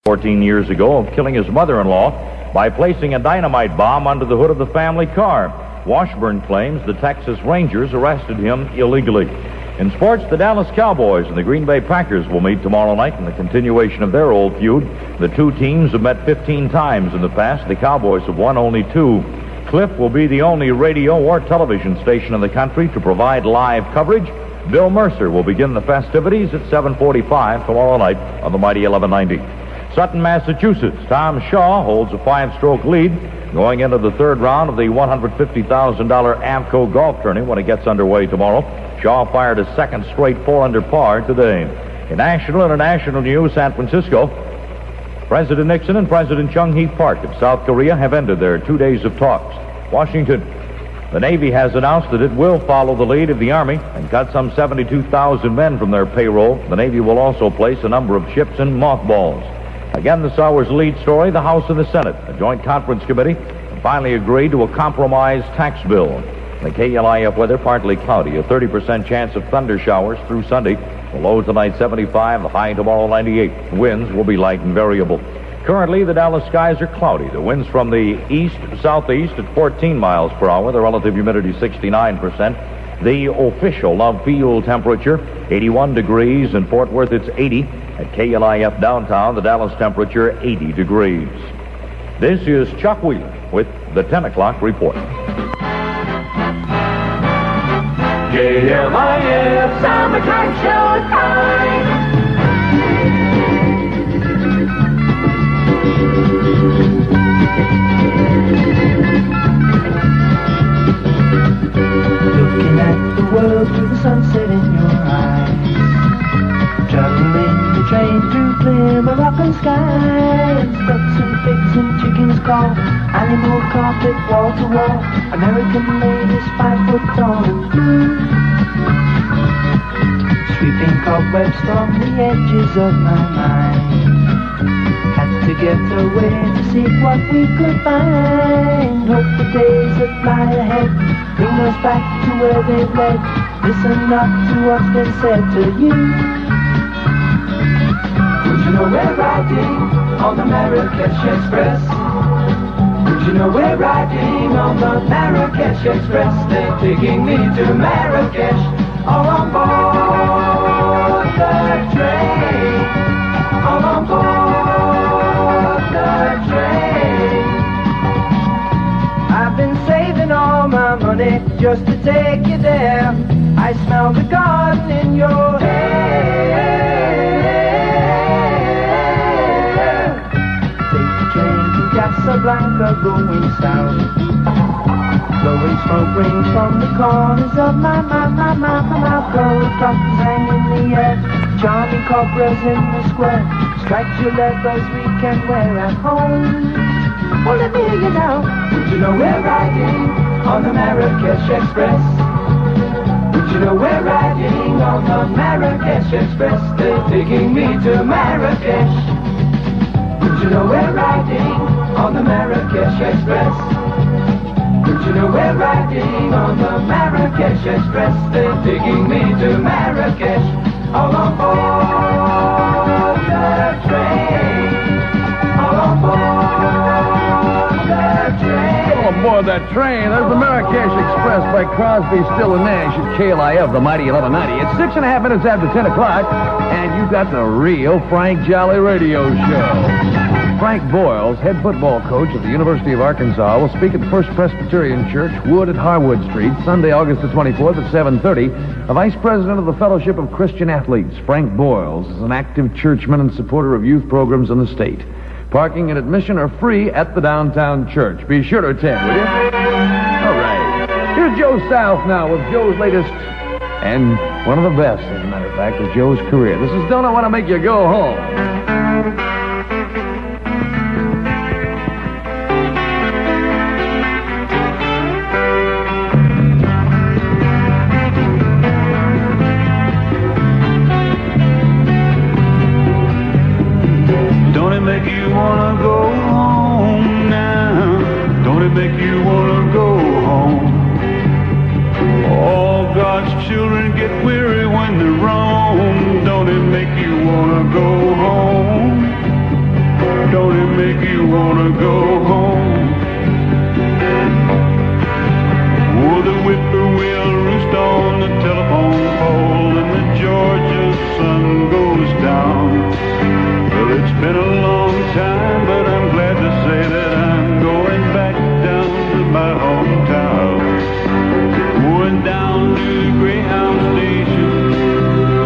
14 years ago of killing his mother-in-law by placing a dynamite bomb under the hood of the family car. Washburn claims the Texas Rangers arrested him illegally. In sports, the Dallas Cowboys and the Green Bay Packers will meet tomorrow night in the continuation of their old feud. The two teams have met 15 times in the past. The Cowboys have won only 2. KLIF will be the only radio or television station in the country to provide live coverage. Bill Mercer will begin the festivities at 7:45 tomorrow night on the mighty 1190. Sutton, Massachusetts. Tom Shaw holds a 5-stroke lead going into the third round of the $150,000 Amco golf tourney when it gets underway tomorrow. Shaw fired a second straight 4-under par today. In national and international news, San Francisco, President Nixon and President Chung-hee Park of South Korea have ended their 2 days of talks. Washington, the Navy has announced that it will follow the lead of the Army and cut some 72,000 men from their payroll. The Navy will also place a number of ships in mothballs. Again, this hour's lead story, the House and the Senate, a joint conference committee, finally agreed to a compromise tax bill. The KLIF weather, partly cloudy, a 30% chance of thunder showers through Sunday. The low tonight 75, the high tomorrow 98. Winds will be light and variable. Currently, the Dallas skies are cloudy. The winds from the east-southeast at 14 miles per hour. The relative humidity 69%. The official Love Field temperature 81 degrees. In Fort Worth, it's 80. At KLIF downtown, the Dallas temperature 80 degrees. This is Chuck Wheeler with the 10 o'clock report. KLIF Summertime Showtime. Looking at the world through the sunset in your eyes, traveling the train through clear Moroccan skies, ducks and pigs and chickens call, animal carpet wall to wall, American ladies 5 foot tall and blue, sweeping cobwebs from the edges of my mind. Had to get away to see what we could find. Hope the days that lie ahead bring us back to where they led. Listen up to what's been said to you. Would you know we're riding on the Marrakesh Express? Would you know we're riding on the Marrakesh Express? They're taking me to Marrakesh, all on board the train, all on board the train. I've been saving all my money just to take you there. I smell the garden in your hair. Take the train to Casablanca going south. Blowing smoke rings from the corners of my mouth. Gold buttons hang in the air, charming cobras in the square. Stripes your leathers we can wear at home. Well, let me hear you now. Would you know we're riding on the Marrakesh Express? Would you know we're riding on the Marrakesh Express? They're taking me to Marrakesh. Would you know we're riding on the Marrakesh Express? Would you know we're riding on the Marrakesh Express? They're taking me to Marrakesh, all on board the train, all on board the train. All aboard that train. There's the Marrakesh Express by Crosby, Still and Nash at KLIF, the mighty 1190. It's 6.5 minutes after 10 o'clock, and you've got the real Frank Jolle radio show. Frank Boyles, head football coach at the University of Arkansas, will speak at the First Presbyterian Church, Wood at Harwood Street, Sunday, August the 24th at 7:30. The Vice President of the Fellowship of Christian Athletes, Frank Boyles, is an active churchman and supporter of youth programs in the state. Parking and admission are free at the downtown church. Be sure to attend, will you? All right. Here's Joe South now with Joe's latest and one of the best, as a matter of fact, of Joe's career. This is Don't I Want to Make You Go Home. Don't it make you wanna go home now? Don't it make you wanna go home? All God's children get weary when they roam. Don't it make you wanna go home? go home. Oh, the whippoorwill roost on the telephone pole, and the Georgia sun goes down. Well, it's been a long time, but I'm glad to say that I'm going back down to my hometown. Going down to the Greyhound station,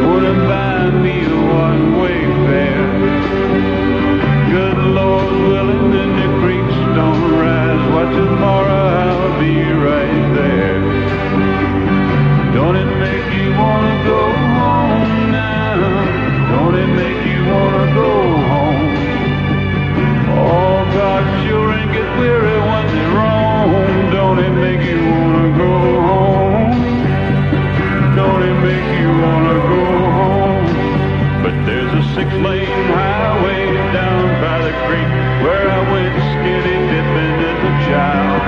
gonna buy me a one-way fare. Good Lord willing, and the creeks don't rise, why tomorrow I'll be right there. Don't it make you wanna go home now? Don't it make you wanna go home? Oh, God's children get weary when they roam. Don't it make you wanna go home? Don't it make you wanna go home? But there's a 6-lane highway down by the creek where I went skinny dipping as a child,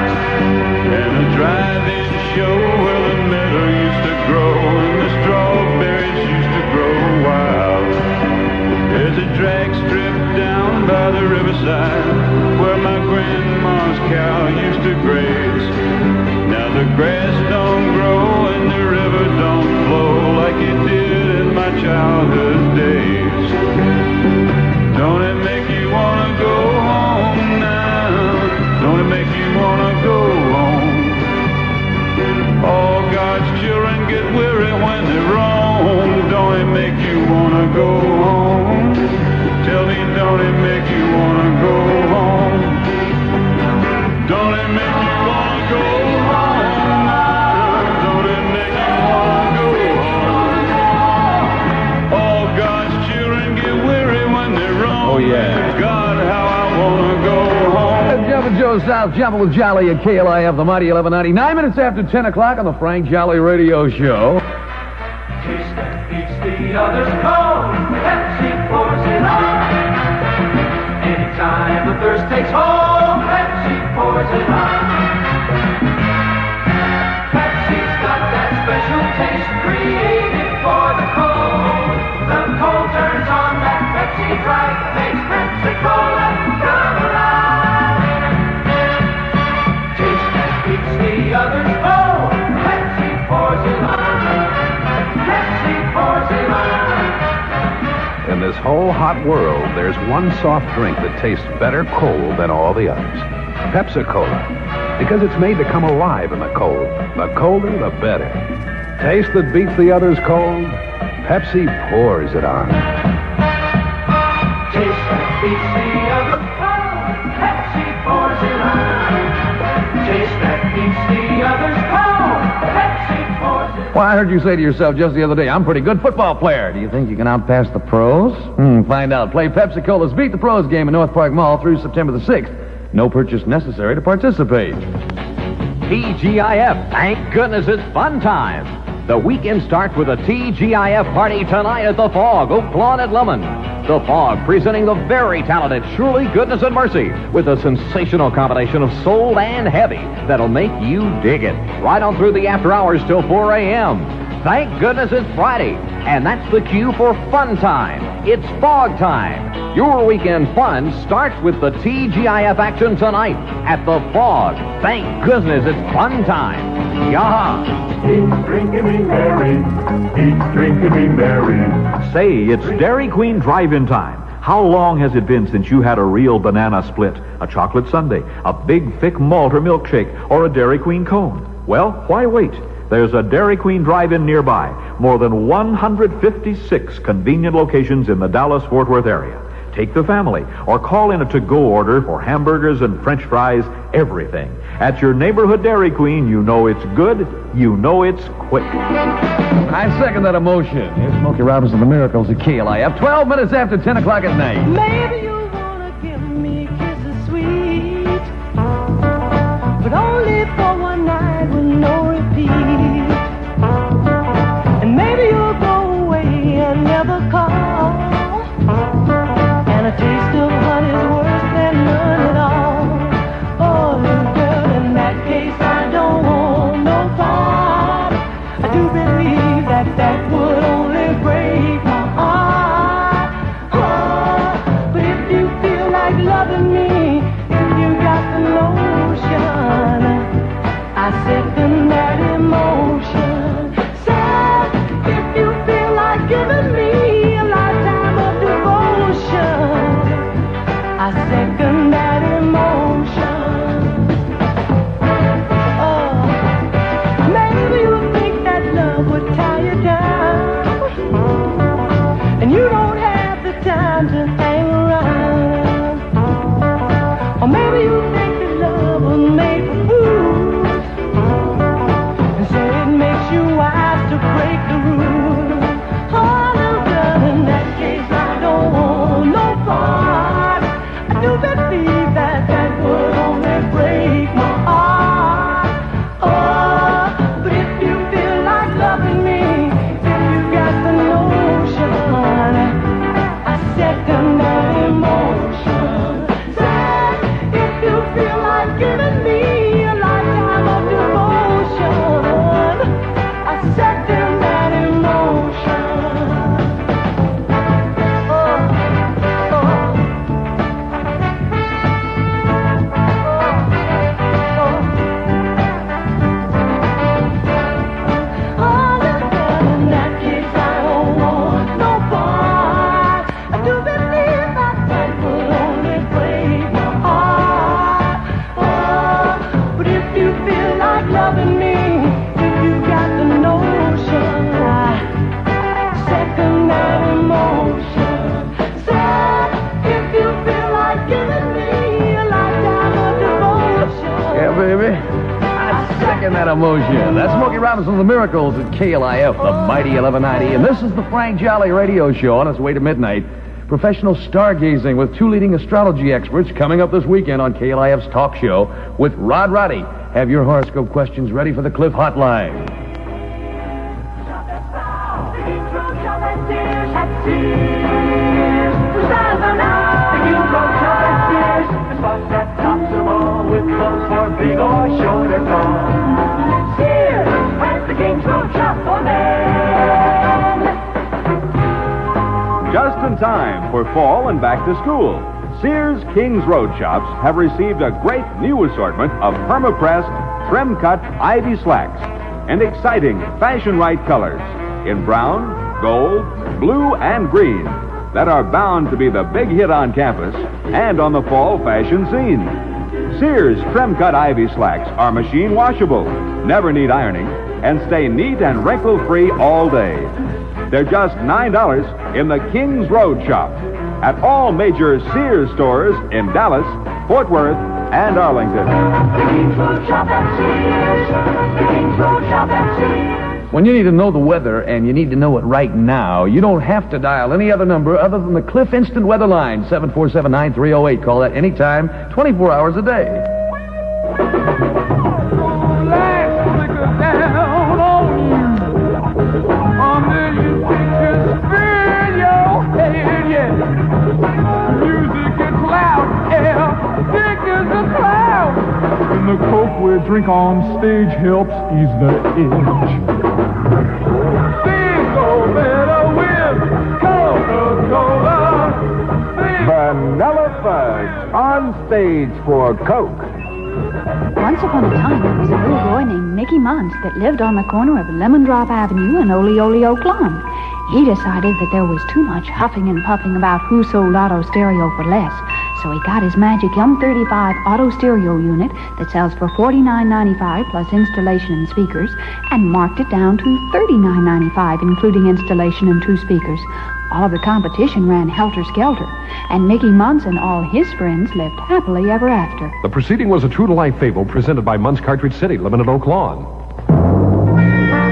and a drive-in show where the meadow used to grow and the strawberries used to grow wild. There's a drag strip down by the riverside where my grandma's cow used to graze. Now the grass don't grow and the river don't flow like it did in my childhood days. Don't it make you wanna go home now? Don't it make you wanna go home? All God's children get weary when they roam. Don't it make you wanna go home? Tell me, don't it make you wanna go home? Don't it make you wanna go home now? Don't it make you wanna go home? All God's children get weary when they roam. Oh, yeah. God, how I wanna go home. Jumpin' Joe South, jumping with Jolle at KLIF, the mighty 1190. 9 minutes after 10 o'clock on the Frank Jolle Radio Show. Taste that beats the others cold. Pepsi pours it on. Anytime the thirst takes hold, Pepsi pours it on. Pepsi's got that special taste created for the cold. The cold turns on that Pepsi drive, makes Pepsi Cola come alive. Taste that beats the others cold. Pepsi pours it on. Pepsi pours it on. In this whole hot world, there's one soft drink that tastes better cold than all the others. Pepsi-Cola. Because it's made to come alive in the cold. The colder, the better. Taste that beats the others cold. Pepsi pours it on. Taste that beats the others cold. Pepsi pours it on. Taste that beats the others cold. Pepsi pours it on. Well, I heard you say to yourself just the other day, I'm a pretty good football player. Do you think you can outpass the pros? Find out. Play Pepsi-Cola's Beat the Pros game in North Park Mall through September the 6th. No purchase necessary to participate. TGIF, thank goodness it's fun time. The weekend starts with a TGIF party tonight at the Fog, Oak Lawn at Lemon. The Fog presenting the very talented Shirley Goodness and Mercy with a sensational combination of soul and heavy that'll make you dig it. Right on through the after hours till 4 a.m. Thank goodness it's Friday, and that's the cue for fun time. It's Fog time. Your weekend fun starts with the TGIF action tonight at the Fog. Thank goodness it's fun time. Yaha! Eat, drink, and be merry. Eat, drink, and be merry. Say, it's Dairy Queen drive-in time. How long has it been since you had a real banana split, a chocolate sundae, a big, thick malt or milkshake, or a Dairy Queen cone? Well, why wait? There's a Dairy Queen drive-in nearby. More than 156 convenient locations in the Dallas-Fort Worth area. Take the family or call in a to-go order for hamburgers and French fries, everything. At your neighborhood Dairy Queen, you know it's good, you know it's quick. I second that emotion. Here's Smokey Robinson, the Miracles at KLIF, 12 minutes after 10 o'clock at night. Maybe you wanna give me kisses sweet, but only for one night with no repeat. And maybe you'll go away and never call, and a taste of honey is worse than none at all. Oh, little girl, in that case I don't want no part. I do believe that would only break my heart. Oh, but if you feel like loving me, if you rocking that emotion. That's Smokey Robinson and the Miracles at KLIF, the mighty 1190. And this is the Frank Jolle Radio Show on its way to midnight. Professional stargazing with two leading astrology experts coming up this weekend on KLIF's talk show with Rod Roddy. Have your horoscope questions ready for the KLIF hotline. With clothes for big or short or tall. Sears has the King's Road shop for men. Just in time for fall and back to school, Sears King's Road shops have received a great new assortment of perma-pressed, trim-cut ivy slacks and exciting fashion-right colors in brown, gold, blue, and green that are bound to be the big hit on campus and on the fall fashion scene. Sears trim-cut ivy slacks are machine washable, never need ironing, and stay neat and wrinkle-free all day. They're just $9 in the Kings Road shop at all major Sears stores in Dallas, Fort Worth, and Arlington. The King's Road shop at Sears. The King's Road shop at Sears. When you need to know the weather, and you need to know it right now, you don't have to dial any other number other than the KLIF Instant Weather Line, 747-9308. Call that anytime, 24 hours a day. And the Coke we drink on stage helps ease the edge. Things go better with Coca-Cola. Vanilla Fudge on stage for Coke. Once upon a time, there was a little boy named Mickey Muntz that lived on the corner of Lemon Drop Avenue and Ole Ole Oak Lawn. He decided that there was too much huffing and puffing about who sold auto stereo for less, so he got his magic M35 auto stereo unit that sells for $49.95 plus installation and speakers, and marked it down to $39.95, including installation and 2 speakers. All of the competition ran helter-skelter, and Mickey Muntz and all his friends lived happily ever after. The proceeding was a true-to-life fable presented by Muntz Cartridge City, Limited Oak Lawn.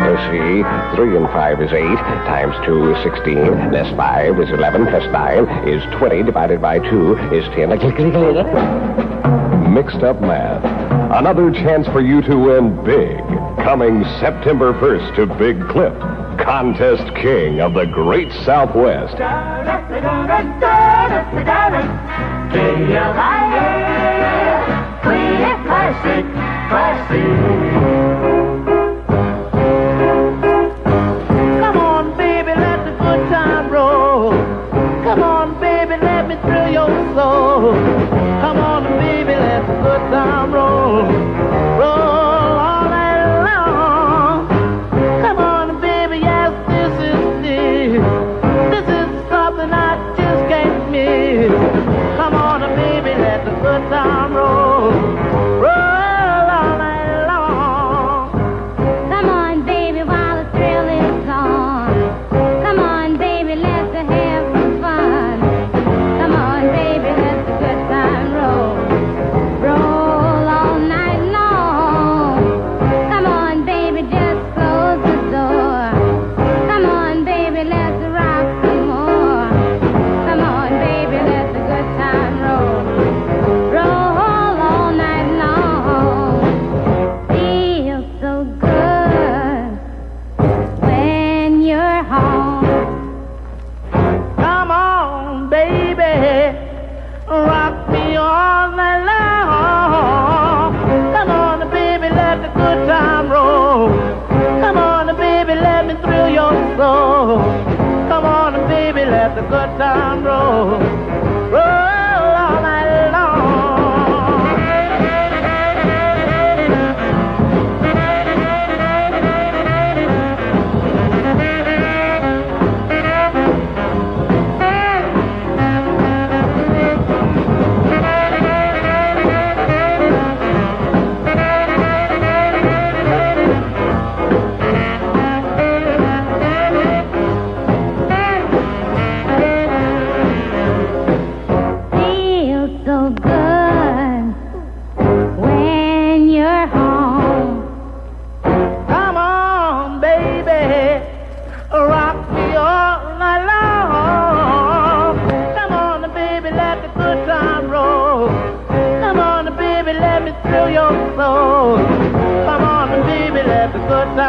Let's see, 3 and 5 is 8, times 2 is 16, less 5 is 11, plus 9 is 20, divided by 2 is 10. Mixed up math. Another chance for you to win big. Coming September 1st to Big Cliff, Contest King of the Great Southwest. KLIF Classic, Classic. Come on, baby, let me thrill your soul. Come on, baby, let the good time roll. Roll all night long. Come on, baby, yes, this is something I just can't miss. Come on, baby, let the good time roll. Roll all night long. Come on, baby, while the thrill is on. Come on, baby, let's have some fun. Come on, baby, let the good time roll. Roll all night long. Come on, baby, just close the door. Come on, baby, let's rock some more. Come on, baby, let the good time roll. Roll all night long. Feels so good when you're home. Come on, baby, rock me all night long. Come on, baby, let the good time roll. Come on, baby, let me thrill your soul. Come on, baby, let the good time roll. Roll all night long.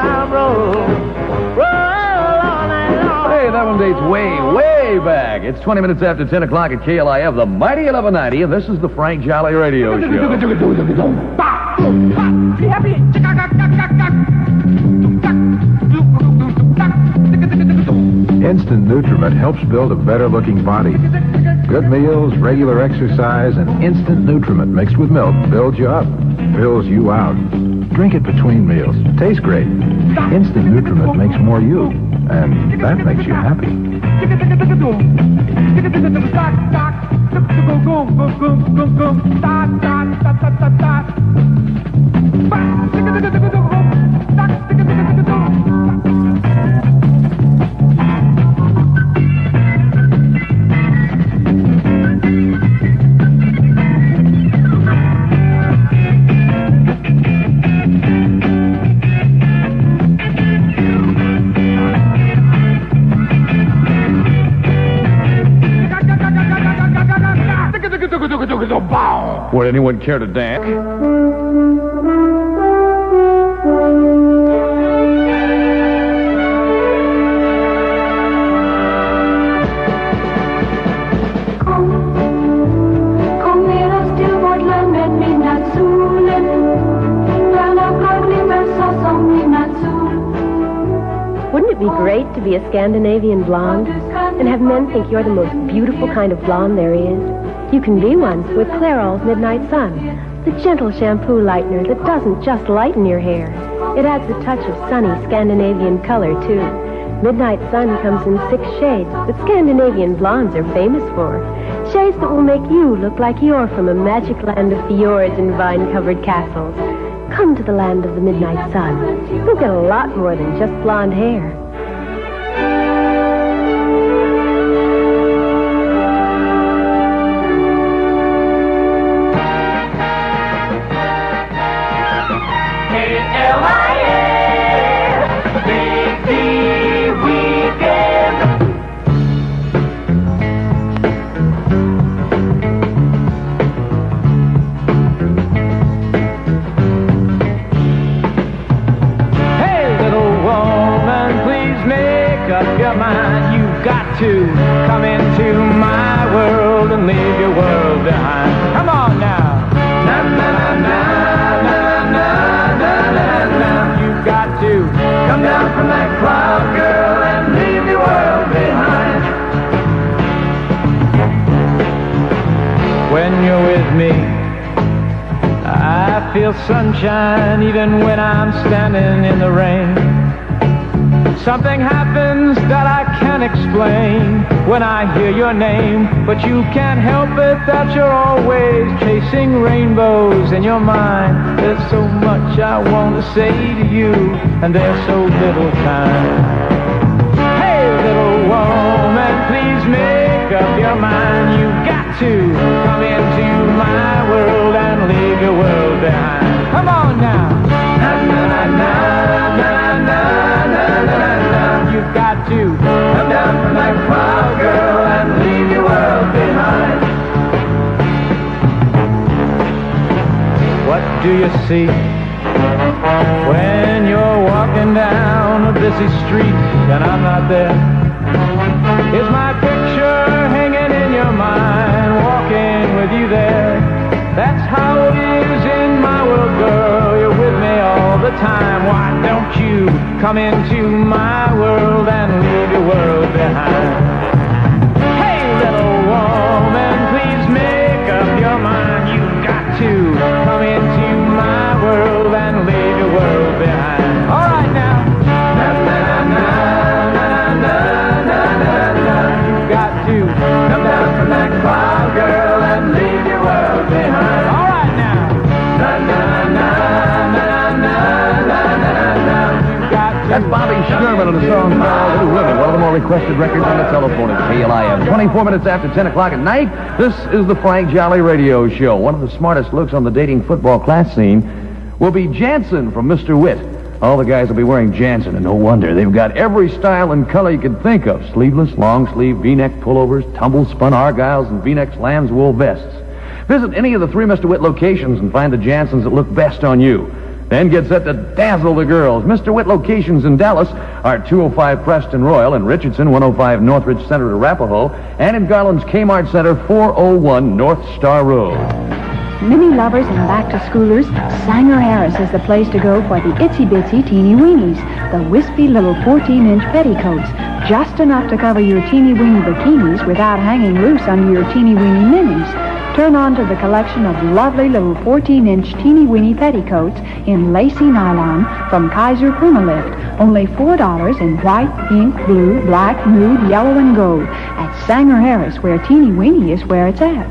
time roll. Roll all night long. Hey, that one dates way, way back. It's 20 minutes after 10 o'clock at KLIF, the Mighty 1190, and this is the Frank Jolly Radio Show. Be happy. Instant Nutriment helps build a better-looking body. Good meals, regular exercise, and Instant Nutriment mixed with milk builds you up, fills you out. Drink it between meals. Tastes great. Instant Nutriment makes more you, and that makes you happy. Would anyone care to dance? Kom ner och still vårt land med midnattssolen. Gröna blå glimmer så som midnattssol. Wouldn't it be great to be a Scandinavian blonde and have men think you're the most beautiful kind of blonde there is? You can be one with Clairol's Midnight Sun, the gentle shampoo lightener that doesn't just lighten your hair. It adds a touch of sunny Scandinavian color, too. Midnight Sun comes in 6 shades that Scandinavian blondes are famous for. Shades that will make you look like you're from a magic land of fjords and vine-covered castles. Come to the land of the Midnight Sun. You'll get a lot more than just blonde hair. To come into my world and leave your world behind. Come on now. Na na na na na na na na na. You've got to come down from that cloud, girl, and leave your world behind. When you're with me, I feel sunshine even when I'm standing in the rain. Something happens that I can't explain when I hear your name, but you can't help it that you're always chasing rainbows in your mind. There's so much I want to say to you, and there's so little time. Hey, little woman, please make up your mind. You've got to come into my world and leave your world behind. Come on now. Na na na na na na na na. You've got to come down from that cloud, girl, and leave your world behind. What do you see when you're walking down a busy street and I'm not there? Is my picture hanging in your mind, walking with you there? That's how it is in my world, girl. You're with me all the time. Why don't you come into my world and leave your world behind? Hey, little woman, please make up your mind. You've got to come into my world and leave your world behind. All right now. Na na na na na na na na. You've got to come down from that cloud, girl, and leave your world behind. All right now. Na na na na na na na na. That's Bobby Sherman on the song called Little Women, one of the more requested records on the telephone at KLIF. 24 minutes after 10 o'clock at night, this is the Frank Jolly Radio Show. One of the smartest looks on the dating football class scene will be Jansen from Mr. Witt. All the guys will be wearing Jansen, and no wonder. They've got every style and color you can think of. Sleeveless, long sleeve, V-neck pullovers, tumble-spun argyles, and V-neck lamb's wool vests. Visit any of the 3 Mr. Witt locations and find the Jansens that look best on you. Then get set to dazzle the girls. Mr. Witt locations in Dallas are 205 Preston Royal, in Richardson, 105 Northridge Center, Arapahoe, and in Garland's Kmart Center, 401 North Star Road. Mini lovers and back-to-schoolers, Sanger Harris is the place to go for the itsy-bitsy teeny weenies, the wispy little 14-inch petticoats, just enough to cover your teeny-weeny bikinis without hanging loose under your teeny-weeny minis. Turn on to the collection of lovely little 14-inch teeny-weeny petticoats in lacy nylon from Kaiser Permalift. Only $4 in white, pink, blue, black, nude, yellow, and gold at Sanger Harris, where teeny-weeny is where it's at.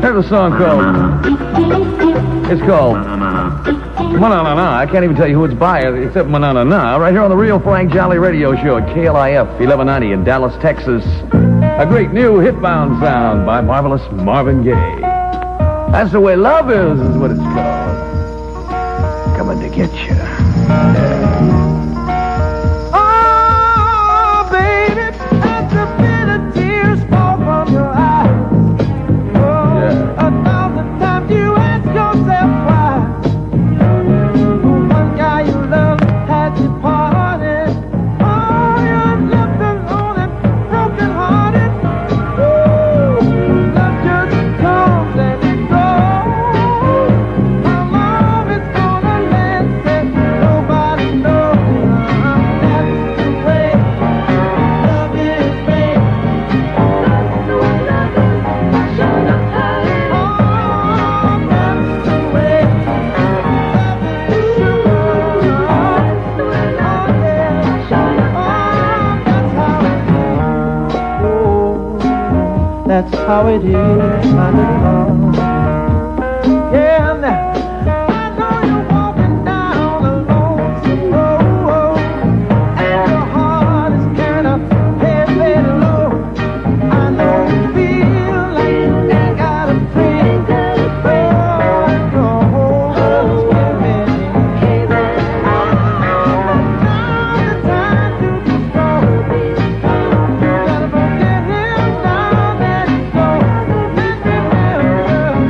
There's a song called... It's called... Ma-na-na-na. I can't even tell you who it's by, except Ma-na-na-na. Right here on the Real Frank Jolly Radio Show at KLIF 1190 in Dallas, Texas. A great new hit-bound sound by marvelous Marvin Gaye. That's the way love is what it's called. Coming to get you. Oh, baby, that's a bit of tears fall from your eyes. Oh, yeah. 1,000 times you ask yourself why. One guy you love has departed. Oh, you're left alone and broken-hearted. Ooh, love just comes and it goes. How long it's gonna last, and nobody knows. That's the way love is, babe. That's the way love is. Shut up, honey. Oh, that's the way love is. Sugar. That's the way love is. Shut up, honey. That's how it is, my little love. Yeah, now, I know you're walking down a lonesome road, and your heart is carrying a heavy load. I know you feel like you ain't got a friend. Oh, your whole world's giving. Now's the time to be strong. You gotta forget him now, let it go. Then remember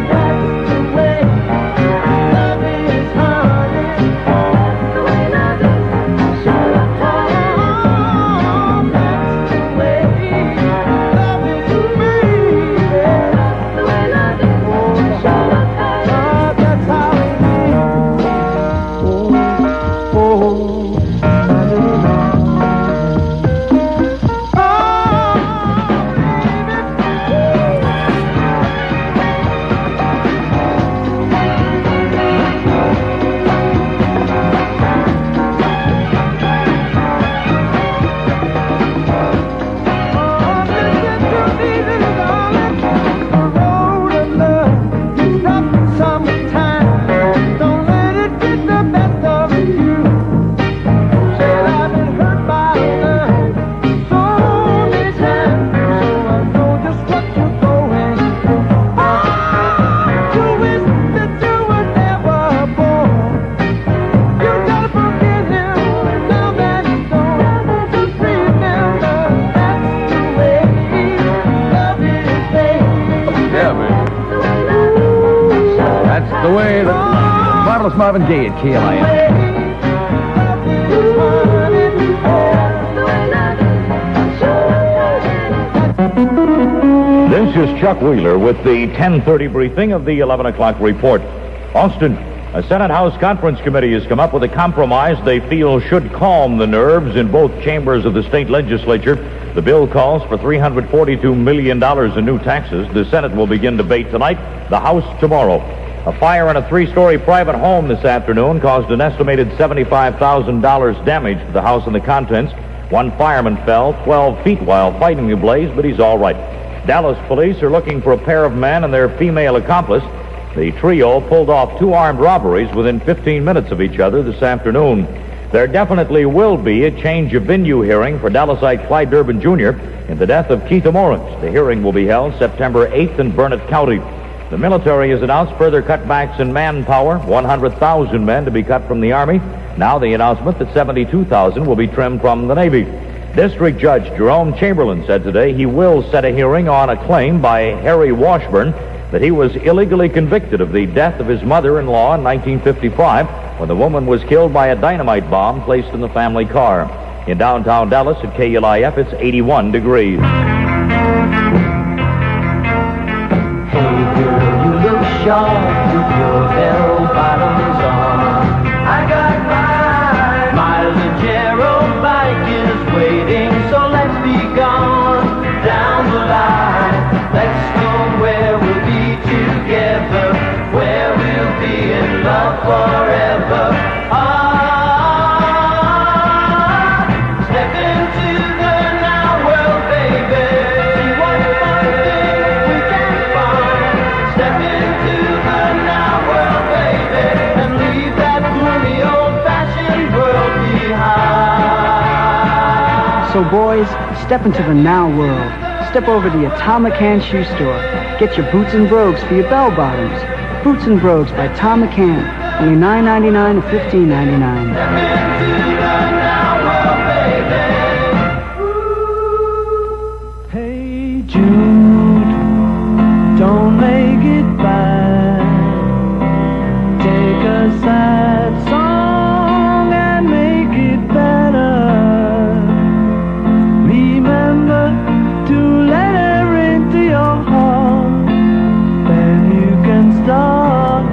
away. The marvelous Marvin Gaye at KLIF. This is Chuck Wheeler with the 10:30 briefing of the 11 o'clock report. Austin, a Senate House Conference Committee has come up with a compromise they feel should calm the nerves in both chambers of the state legislature. The bill calls for $342 million in new taxes. The Senate will begin debate tonight, the House tomorrow. A fire in a three-story private home this afternoon caused an estimated $75,000 damage to the house and the contents. One fireman fell 12 feet while fighting the blaze, but he's all right. Dallas police are looking for a pair of men and their female accomplice. The trio pulled off 2 armed robberies within 15 minutes of each other this afternoon. There definitely will be a change of venue hearing for Dallasite Clyde Durbin Jr. in the death of Keith Amorans. The hearing will be held September 8th in Burnett County. The military has announced further cutbacks in manpower, 100,000 men to be cut from the Army. Now the announcement that 72,000 will be trimmed from the Navy. District Judge Jerome Chamberlain said today he will set a hearing on a claim by Harry Washburn that he was illegally convicted of the death of his mother-in-law in 1955 when the woman was killed by a dynamite bomb placed in the family car. In downtown Dallas at KLIF, it's 81 degrees. Hey girl, you look sharp with your bell-bottoms on. I got mine. My Legero bike is waiting, so let's be gone down the line. Let's go where we'll be together, where we'll be in love forever. Step into the now world, baby. See what fun things we can find. Step into the now world, baby, and leave that gloomy old-fashioned world behind. So boys, step into the now world. Step over to the Tom McCann shoe store. Get your boots and brogues for your bell bottoms. Boots and brogues by Tom McCann. Only $9.99 to $15.99. Hey Jude, don't make it bad. Take a sad song and make it better. Remember to let her into your heart. Then you can start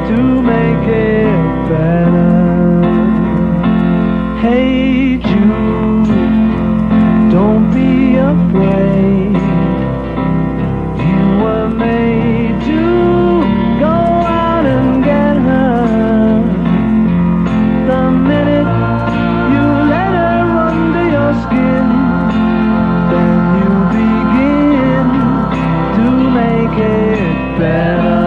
to make it better. Hey Jude, don't be afraid. You were made to go out and get her. The minute you let her under your skin, then you begin to make it better.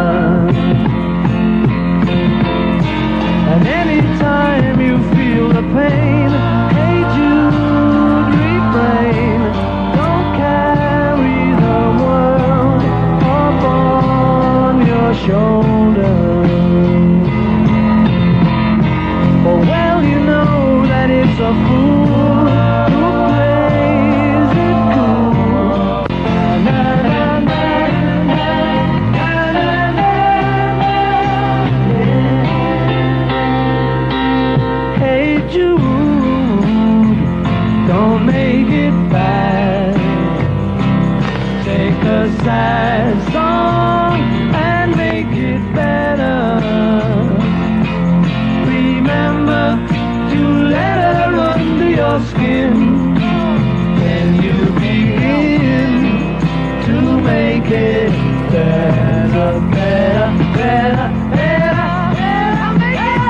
And anytime you feel the pain, hey Jude, refrain. Don't carry the world up on your shoulders. For well you know that it's a fool who plays it cool. Na, na, na, Hey Jude, don't make it bad. Take a sad song and make it better. Remember to let her under your skin. Then you begin to make it better, better, better, better, better, make it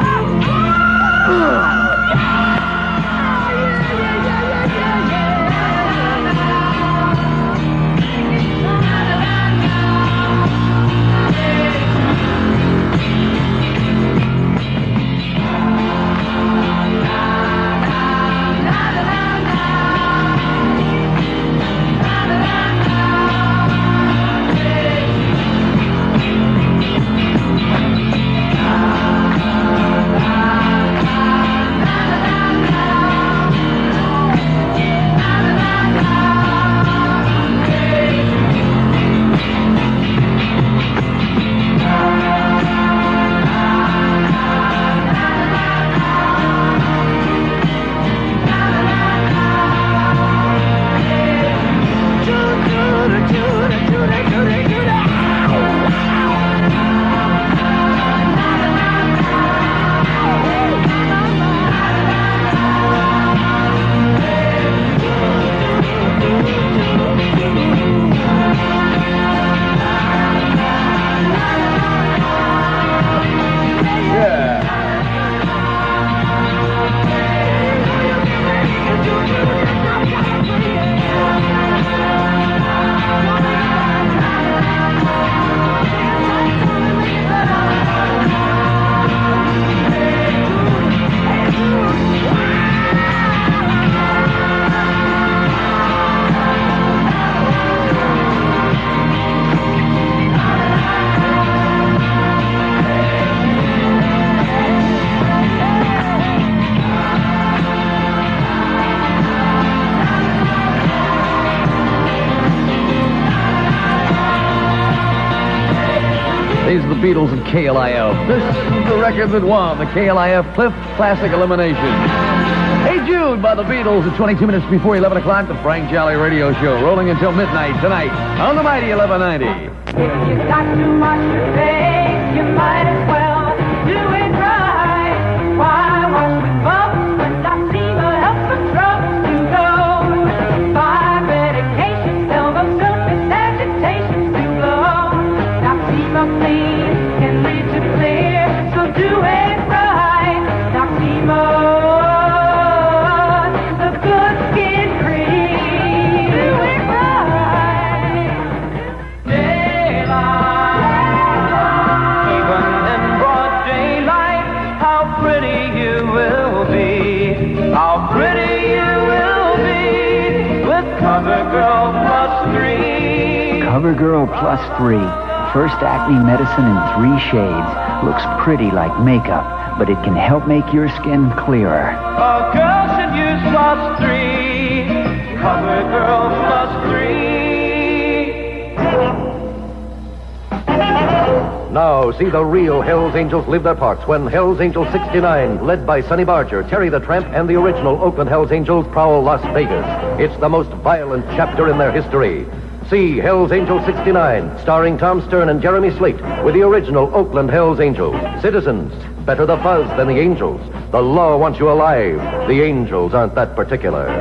These are the Beatles and KLIF. This is the record that won the KLIF KLIF Classic Elimination. Hey Jude by the Beatles at 22 minutes before 11 o'clock. The Frank Jolle Radio Show rolling until midnight tonight on the mighty 1190. If you got too much to say, you might as well do it right. Why wash with bubbles when Noxema helps the troubles to go? By medication, elbow surface agitations to blow. Noxema clean can lead to clear, so do it right. Noxema, the good skin cream. Do it right. Even in broad daylight, how pretty you will be. How pretty you will be with CoverGirl Plus 3. CoverGirl Plus 3. First acne medicine in 3 shades. Looks pretty like makeup, but it can help make your skin clearer. A girl should use Plus 3. CoverGirl Plus 3. Now, see the real Hells Angels leave their parks when Hells Angel 69, led by Sonny Barger, Terry the Tramp, and the original Oakland Hells Angels, prowl Las Vegas. It's the most violent chapter in their history. See Hells Angel 69, starring Tom Stern and Jeremy Slate, with the original Oakland Hells Angels. Citizens, better the fuzz than the angels. The law wants you alive. The angels aren't that particular.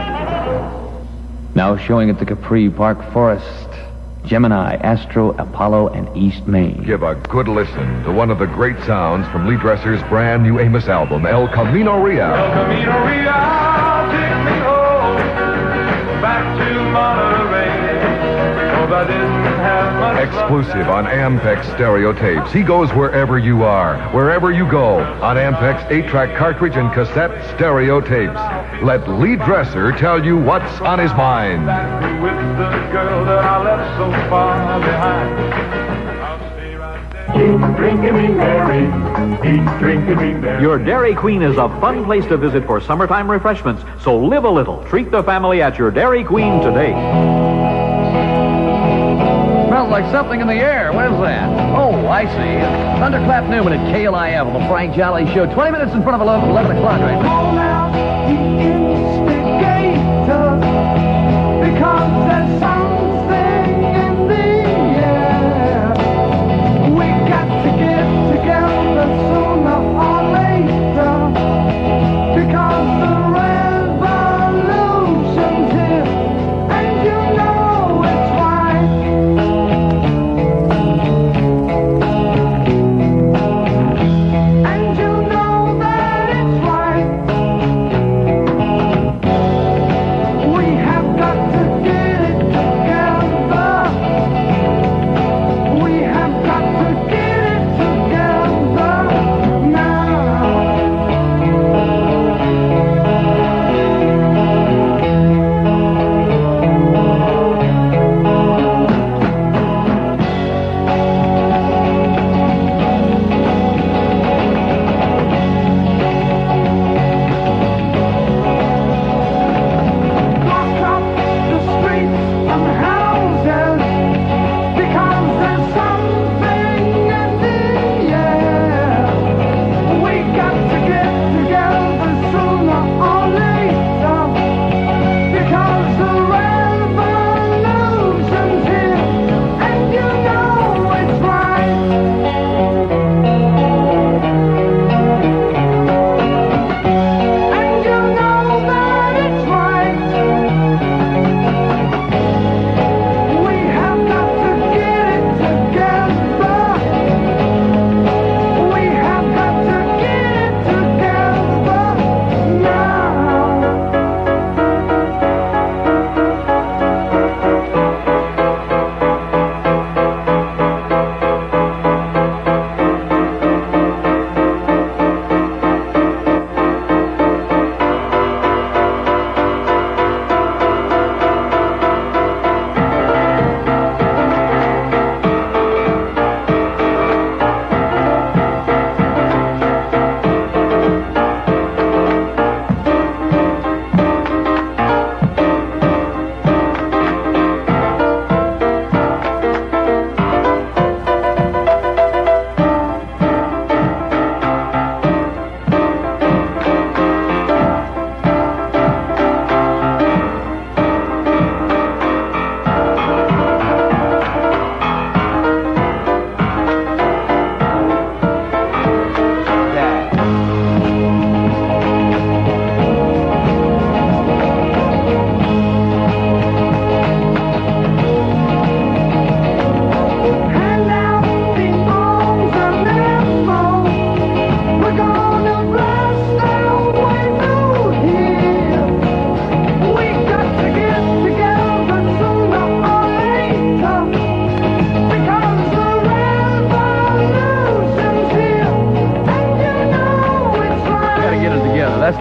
Now showing at the Capri Park Forest, Gemini, Astro, Apollo, and East Maine. Give a good listen to one of the great sounds from Lee Dresser's brand new Amos album, El Camino Real. El Camino Real, take me home, back to Monterey. Oh, I didn't have much. Exclusive on Ampex stereo tapes. He goes wherever you are, wherever you go, on Ampex 8-track cartridge and cassette stereo tapes. Let Lee Dresser tell you what's on his mind. With the girl that I left so far behind. Keep drinking me, Mary. Keep drinking me, Mary. Your Dairy Queen is a fun place to visit for summertime refreshments, so live a little. Treat the family at your Dairy Queen today. Smells like something in the air. What is that? Oh, I see. Thunderclap Newman at KLIF on the Frank Jolle Show. 20 minutes in front of 11 o'clock right now. Because there's something in the air. We got to get together sooner or later. Because the revolution's here, and you know it's right. And you know that it's right.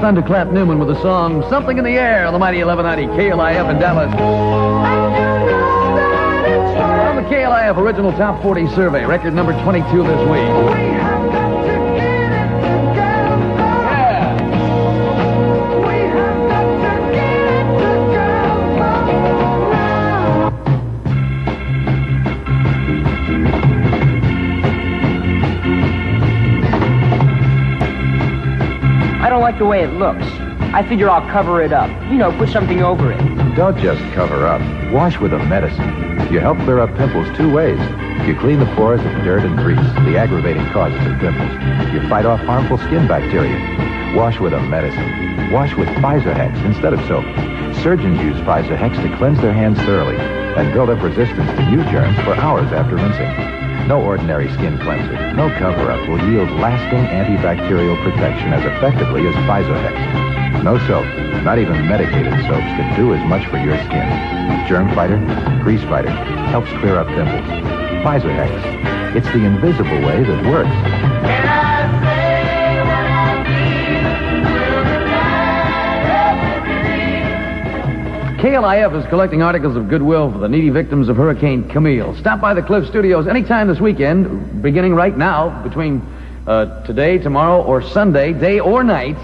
Thunderclap Newman with the song Something in the Air on the mighty 1190 KLIF in Dallas. On the KLIF Original Top 40 Survey, record number 22 this week. I don't like the way it looks. I figure I'll cover it up. You know, put something over it. Don't just cover up. Wash with a medicine. You help clear up pimples two ways. You clean the pores of dirt and grease, the aggravating causes of pimples. You fight off harmful skin bacteria. Wash with a medicine. Wash with Physohex instead of soap. Surgeons use Physohex to cleanse their hands thoroughly and build up resistance to new germs for hours after rinsing. No ordinary skin cleanser, no cover-up will yield lasting antibacterial protection as effectively as Physohex. No soap, not even medicated soaps, can do as much for your skin. Germ fighter, grease fighter, helps clear up pimples. Physohex, it's the invisible way that works. KLIF is collecting articles of goodwill for the needy victims of Hurricane Camille. Stop by the KLIF Studios anytime this weekend, beginning right now, between today, tomorrow, or Sunday, day or night,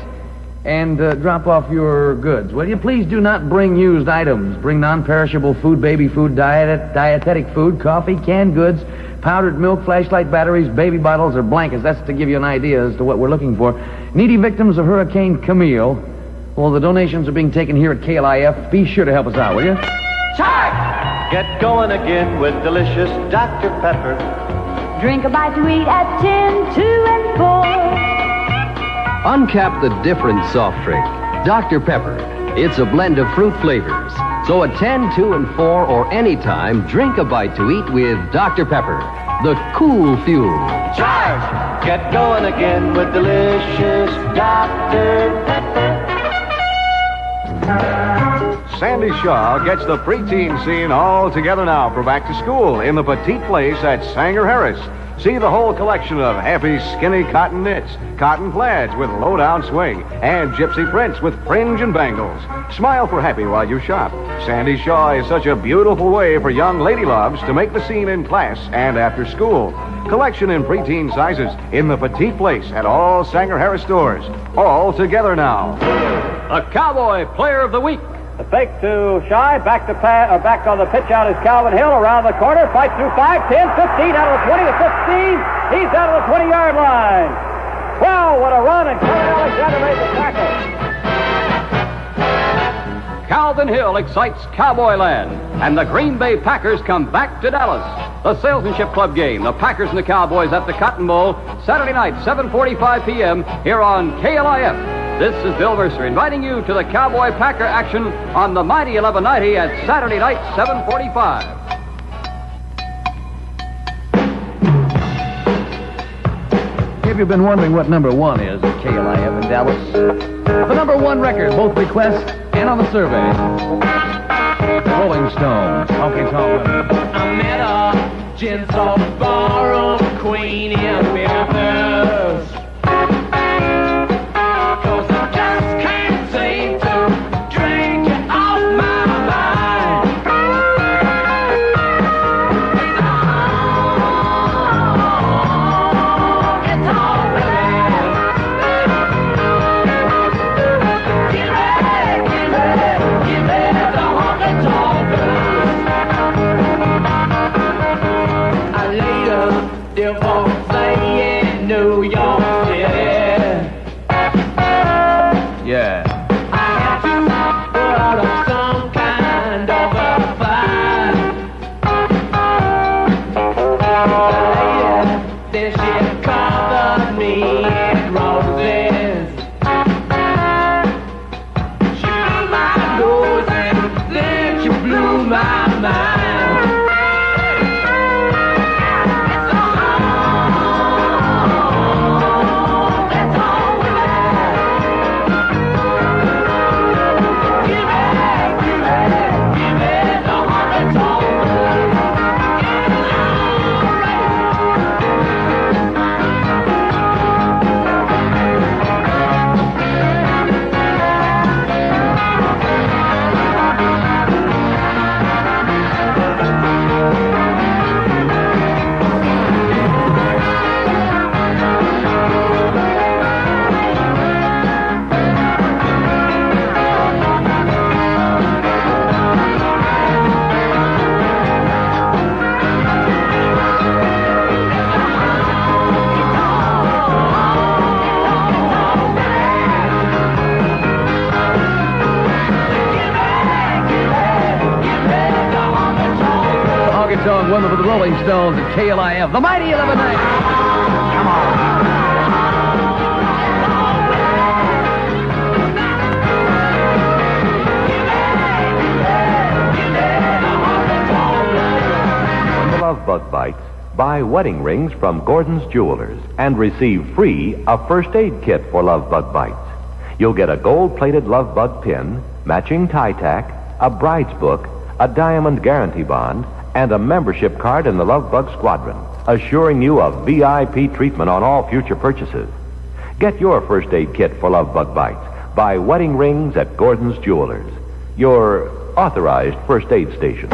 and drop off your goods. Will you please do not bring used items. Bring non-perishable food, baby food, dietetic food, coffee, canned goods, powdered milk, flashlight batteries, baby bottles, or blankets. That's to give you an idea as to what we're looking for. Needy victims of Hurricane Camille. Well, the donations are being taken here at KLIF. Be sure to help us out, will you? Charge! Get going again with delicious Dr. Pepper. Drink a bite to eat at 10, 2, and 4. Uncap the different soft drink, Dr. Pepper. It's a blend of fruit flavors. So at 10, 2, and 4, or any time, drink a bite to eat with Dr. Pepper, the cool fuel. Charge! Get going again with delicious Dr. Pepper. Sandy Shaw gets the preteen scene all together now for back to school in the Petite Place at Sanger Harris. See the whole collection of happy, skinny cotton knits, cotton plaids with low-down swing, and gypsy prints with fringe and bangles. Smile for happy while you shop. Sandy Shaw is such a beautiful way for young lady loves to make the scene in class and after school. Collection in preteen sizes in the Petite Place at all Sanger Harris stores. All together now. A Cowboy Player of the Week. The fake to Shy, back on the pitch out is Calvin Hill around the corner, fights through 5, 10, 15, out of the 20 to 15. He's out of the 20-yard line. Well, what a run, and Kevin Alexander made the tackle. Calvin Hill excites Cowboyland, and the Green Bay Packers come back to Dallas. The Salesmanship Club game, the Packers and the Cowboys at the Cotton Bowl, Saturday night, 7:45 p.m. here on KLIF. This is Bill Mercer inviting you to the Cowboy Packer action on the mighty 1190 at Saturday night, 7:45. If you've been wondering what number one is at KLIF in Dallas, the number one record, both request and on the survey. Rolling Stones, Honky Tonk Women. I met a gents on the bar on Queen in Memphis. Cause I just can't seem to drink it off my mind. It's all women. Get ready the honky tonk blues. I later divorced in New York. song, one for the Rolling Stones at KLIF, the mighty 1190. Come on. Love Bug Bites, buy wedding rings from Gordon's Jewelers and receive free a first aid kit for Love Bug Bites. You'll get a gold-plated Love Bug pin, matching tie tack, a bride's book, a diamond guarantee bond, and a membership card in the Love Bug Squadron, assuring you a VIP treatment on all future purchases. Get your first aid kit for Love Bug Bites. Buy wedding rings at Gordon's Jewelers, your authorized first aid station.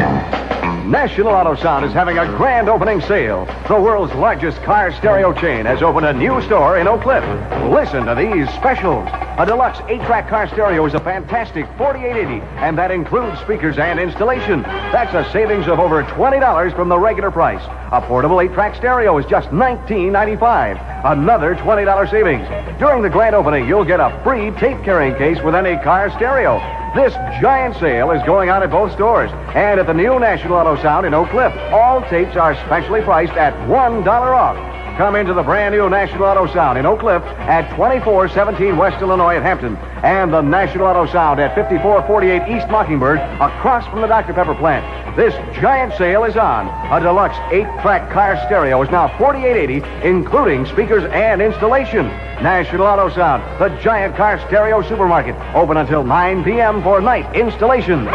National Auto Sound is having a grand opening sale. The world's largest car stereo chain has opened a new store in Oak Cliff. Listen to these specials. A deluxe 8-track car stereo is a fantastic $48.80, and that includes speakers and installation. That's a savings of over $20 from the regular price. A portable 8-track stereo is just $19.95. Another $20 savings. During the grand opening, you'll get a free tape carrying case with any car stereo. This giant sale is going on at both stores and at the new National Auto Sound in Oak Cliff. All tapes are specially priced at $1 off. Come into the brand new National Auto Sound in Oak Cliff at 2417 West Illinois at Hampton and the National Auto Sound at 5448 East Mockingbird across from the Dr. Pepper plant. This giant sale is on. A deluxe 8-track car stereo is now $48.80, including speakers and installation. National Auto Sound, the giant car stereo supermarket, open until 9 p.m. for night installation.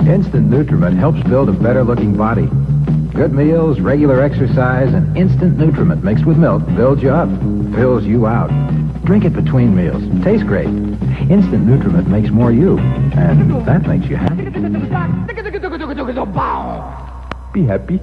Instant Nutriment helps build a better-looking body. Good meals, regular exercise, and Instant Nutriment mixed with milk builds you up, fills you out. Drink it between meals. Tastes great. Instant Nutriment makes more you, and that makes you happy. Be happy.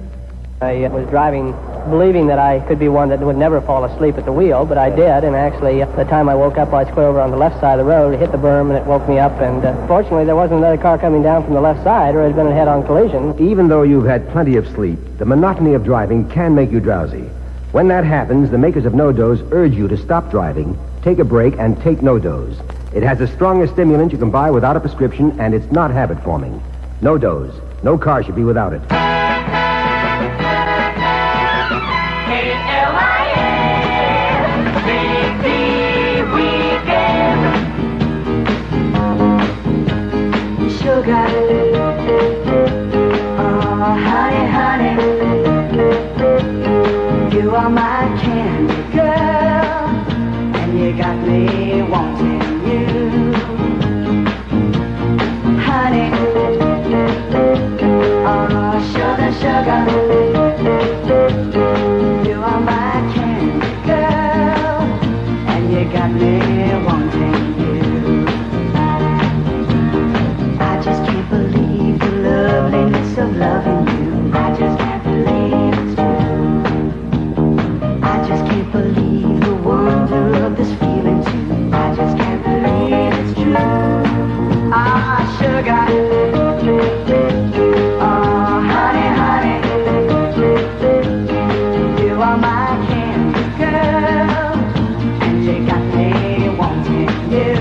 I was driving, believing that I could be one that would never fall asleep at the wheel, but I did, and actually, the time I woke up, I was clear over on the left side of the road, hit the berm, and it woke me up, and fortunately, there wasn't another car coming down from the left side, or it had been a head-on collision. Even though you've had plenty of sleep, the monotony of driving can make you drowsy. When that happens, the makers of No-Dose urge you to stop driving, take a break, and take No-Dose. It has the strongest stimulant you can buy without a prescription, and it's not habit-forming. No-Dose. No car should be without it. Sugar, oh honey, honey, you are my candy girl, and you got me wanting you, honey, oh sugar, sugar, you are my candy girl, and you got me wanting you. Loveliness of loving you, I just can't believe it's true. I just can't believe the wonder of this feeling too. I just can't believe it's true. Ah, sugar, oh honey, honey, you are my candy girl, and you got me wanting you.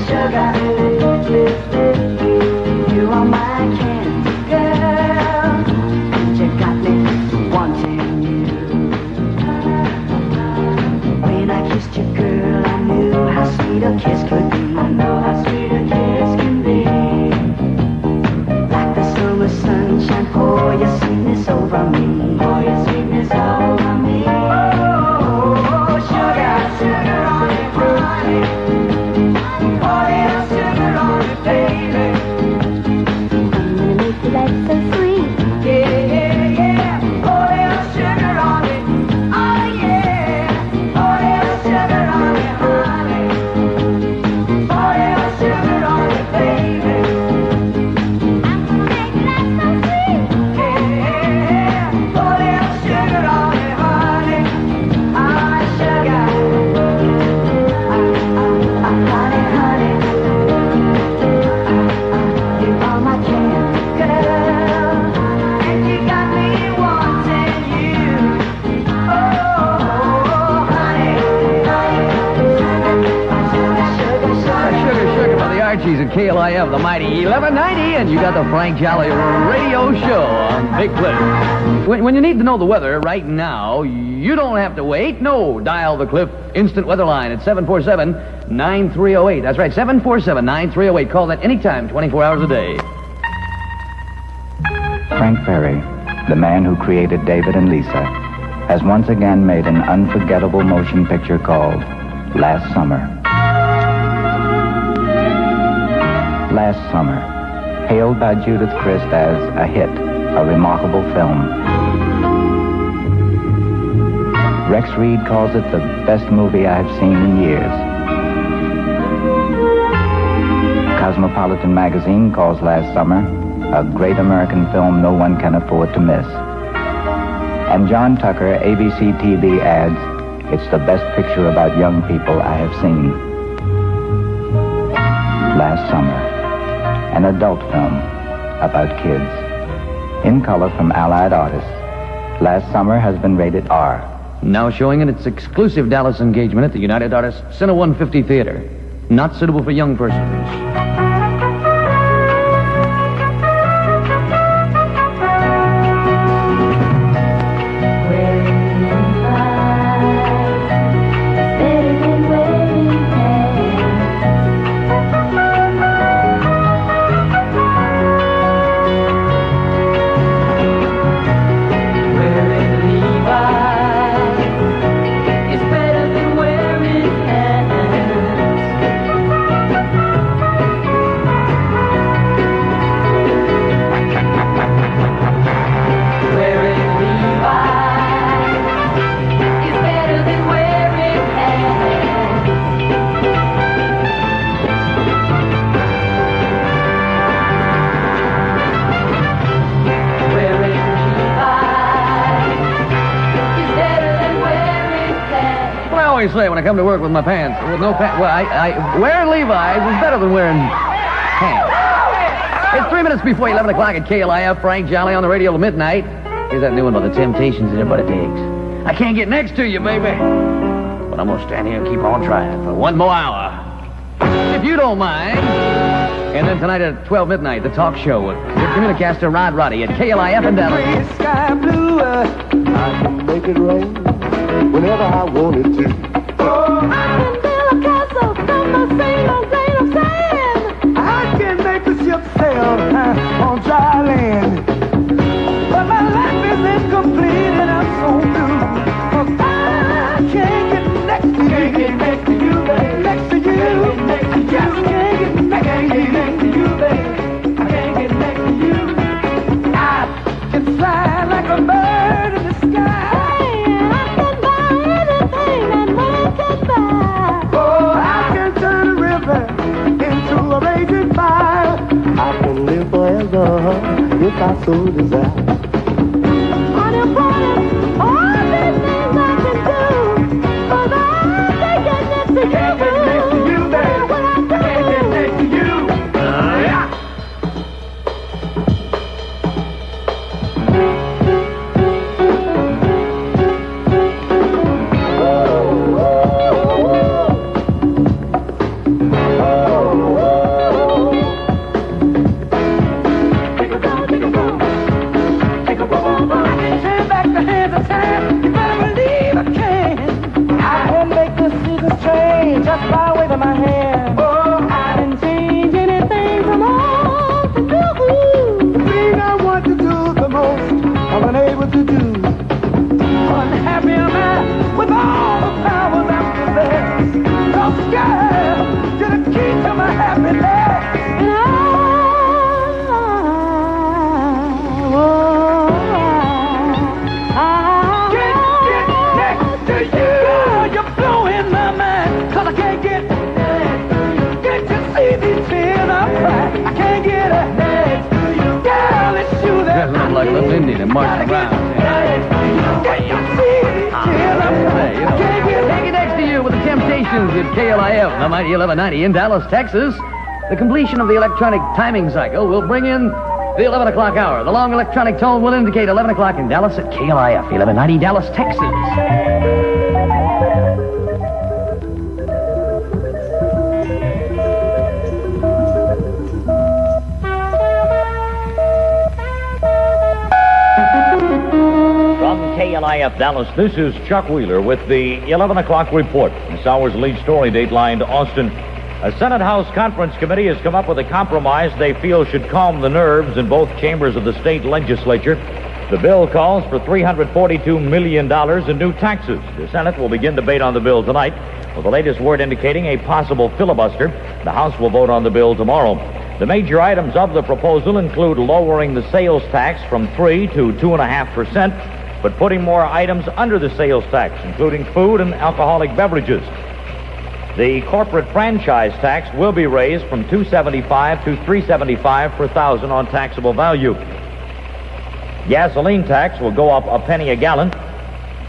Sugar, you are my candy girl, and you got me wanting you. When I kissed you, girl, I knew how sweet a kiss could be. I know how sweet a kiss can be. Like the summer sunshine, pour your sweetness over me. Pour your sweetness over me. Oh, sugar, sugar on it, honey. That's so sweet. Yeah, yeah, yeah. Pour little sugar on it. Oh, yeah. Pour little sugar on it, honey. Pour little sugar on it, baby. I'm gonna make that so sweet. KLIF, the mighty 1190, and you got the Frank Jolle radio show on Big Cliff. When you need to know the weather right now, you don't have to wait. No, dial the Cliff Instant Weather Line at 747-9308. That's right, 747-9308. Call that anytime, 24 hours a day. Frank Perry, the man who created David and Lisa, has once again made an unforgettable motion picture called Last Summer. Last Summer, hailed by Judith Crist as a hit, a remarkable film. Rex Reed calls it the best movie I've seen in years. Cosmopolitan magazine calls Last Summer a great American film no one can afford to miss. And John Tucker, ABC TV, adds, it's the best picture about young people I have seen. Last Summer, an adult film about kids. In color from Allied Artists, Last Summer has been rated R. Now showing in its exclusive Dallas engagement at the United Artists Cine 150 Theater. Not suitable for young persons. Say when I come to work with my pants, with no pants, well, wearing Levi's is better than wearing pants. It's 3 minutes before 11 o'clock at KLIF. Frank Jolle on the radio till midnight. Here's that new one about the Temptations that everybody digs. I can't get next to you, baby, but I'm gonna stand here and keep on trying for one more hour, if you don't mind. And then tonight at 12 midnight, the talk show with your communicator Rod Roddy at KLIF in Dallas. Gray sky blue, I can make it rain whenever I wanted to. I can build a castle from a single grain of sand. I can make the ship sail on dry land. But my life is incomplete and I'm so blue. 'Cause I can't get next to you. Can't get next to you, baby. Next to you. Next to you. Just can't get next to you, baby. I can't get next to you. I can fly like a bird in the sky. A raging fire. I can live forever if I so desire. Honey, honey, all these things I can do, but I can't get next to you. Can't get next to you, baby. What I can't get next to you. Yeah. Just by waving my hand. Oh, I didn't change anything from all to do. The thing I want to do the most, I'm unable to do. Unhappy am I with all the powers I possess. No sky to the key to my happiness. And I can't get next to you. You're blowing my mind. 'Cause I can't get you see these tears I cry. I can't get next to you. Girl, it's you that You guys look like a little Indian and marching around. Can you see these tears I cry? I can't get next to you with the Temptations at KLIF, the mighty 1190 in Dallas, Texas. The completion of the electronic timing cycle will bring in the 11 o'clock hour. The long electronic tone will indicate 11 o'clock in Dallas at KLIF, 1190 Dallas, Texas. KLIF Dallas. This is Chuck Wheeler with the 11 o'clock report. This hour's lead story dateline Austin. A Senate House Conference Committee has come up with a compromise they feel should calm the nerves in both chambers of the state legislature. The bill calls for $342 million in new taxes. The Senate will begin debate on the bill tonight, with the latest word indicating a possible filibuster. The House will vote on the bill tomorrow. The major items of the proposal include lowering the sales tax from 3 to 2.5%, but putting more items under the sales tax, including food and alcoholic beverages. The corporate franchise tax will be raised from $275 to $375 per thousand on taxable value. Gasoline tax will go up a penny a gallon.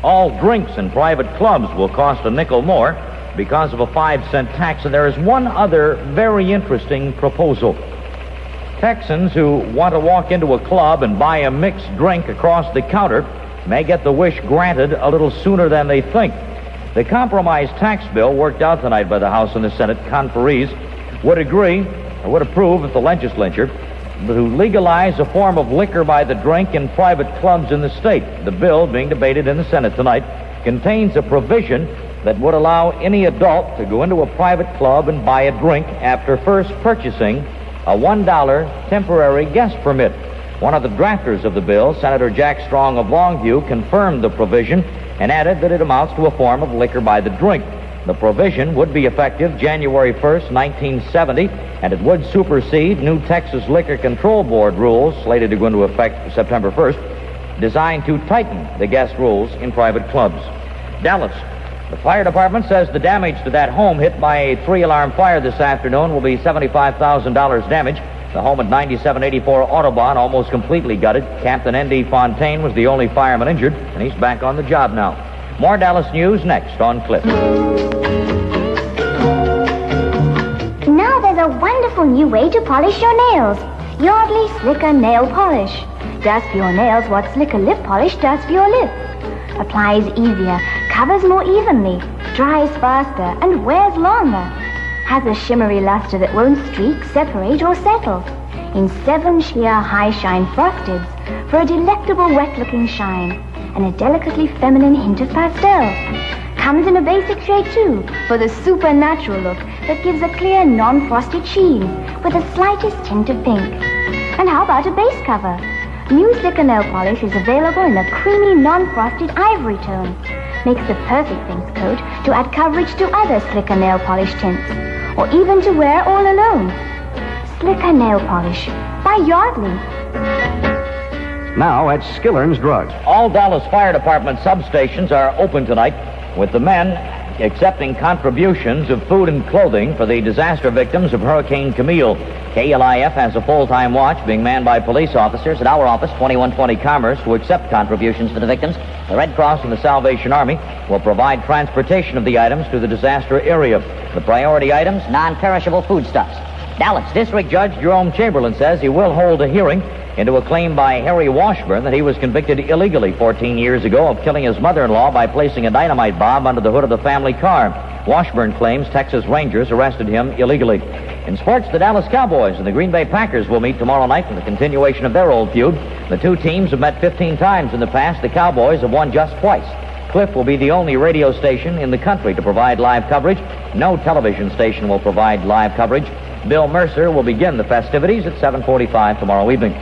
All drinks in private clubs will cost a nickel more because of a 5-cent tax. And there is one other very interesting proposal. Texans who want to walk into a club and buy a mixed drink across the counter may get the wish granted a little sooner than they think. The compromise tax bill worked out tonight by the House and the Senate conferees would approve if the legislature to legalize a form of liquor by the drink in private clubs in the state. The bill being debated in the Senate tonight contains a provision that would allow any adult to go into a private club and buy a drink after first purchasing a $1 temporary guest permit. One of the drafters of the bill, Senator Jack Strong of Longview, confirmed the provision and added that it amounts to a form of liquor by the drink. The provision would be effective January 1st, 1970, and it would supersede new Texas Liquor Control Board rules slated to go into effect September 1st, designed to tighten the guest rules in private clubs. Dallas. The fire department says the damage to that home hit by a 3-alarm fire this afternoon will be $75,000 damage. The home at 9784 Autobahn almost completely gutted. Captain N.D. Fontaine was the only fireman injured, and he's back on the job now. More Dallas news next on KLIF. Now there's a wonderful new way to polish your nails. Yardley Slicker Nail Polish does for your nails what Slicker Lip Polish does for your lip. Applies easier, covers more evenly, dries faster, and wears longer. Has a shimmery luster that won't streak, separate, or settle. In 7 sheer high-shine frosteds for a delectable wet-looking shine and a delicately feminine hint of pastel. Comes in a basic shade, too, for the supernatural look that gives a clear, non-frosted sheen with the slightest tint of pink. And how about a base cover? New Slicker Nail Polish is available in a creamy, non-frosted ivory tone. Makes the perfect base coat to add coverage to other Slicker Nail Polish tints, or even to wear all alone. Slicker Nail Polish by Yardley. Now at Skiller's Drugs. All Dallas Fire Department substations are open tonight, with the men accepting contributions of food and clothing for the disaster victims of Hurricane Camille. KLIF has a full-time watch being manned by police officers at our office, 2120 Commerce, to accept contributions to the victims. The Red Cross and the Salvation Army will provide transportation of the items to the disaster area. The priority items, non-perishable foodstuffs. Dallas District Judge Jerome Chamberlain says he will hold a hearing into a claim by Harry Washburn that he was convicted illegally 14 years ago of killing his mother-in-law by placing a dynamite bomb under the hood of the family car. Washburn claims Texas Rangers arrested him illegally. In sports, the Dallas Cowboys and the Green Bay Packers will meet tomorrow night for the continuation of their old feud. The two teams have met 15 times in the past. The Cowboys have won just twice. KLIF will be the only radio station in the country to provide live coverage. No television station will provide live coverage. Bill Mercer will begin the festivities at 7:45 tomorrow evening.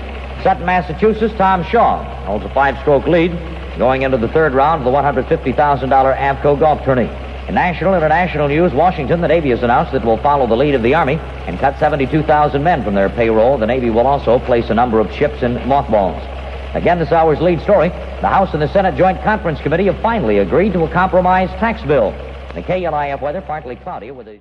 Sutton, Massachusetts, Tom Shaw holds a 5-stroke lead going into the third round of the $150,000 Avco golf tourney. In national and international news, Washington, the Navy has announced that it will follow the lead of the Army and cut 72,000 men from their payroll. The Navy will also place a number of ships in mothballs. Again, this hour's lead story, the House and the Senate Joint Conference Committee have finally agreed to a compromise tax bill. The KLIF weather partly cloudy with a...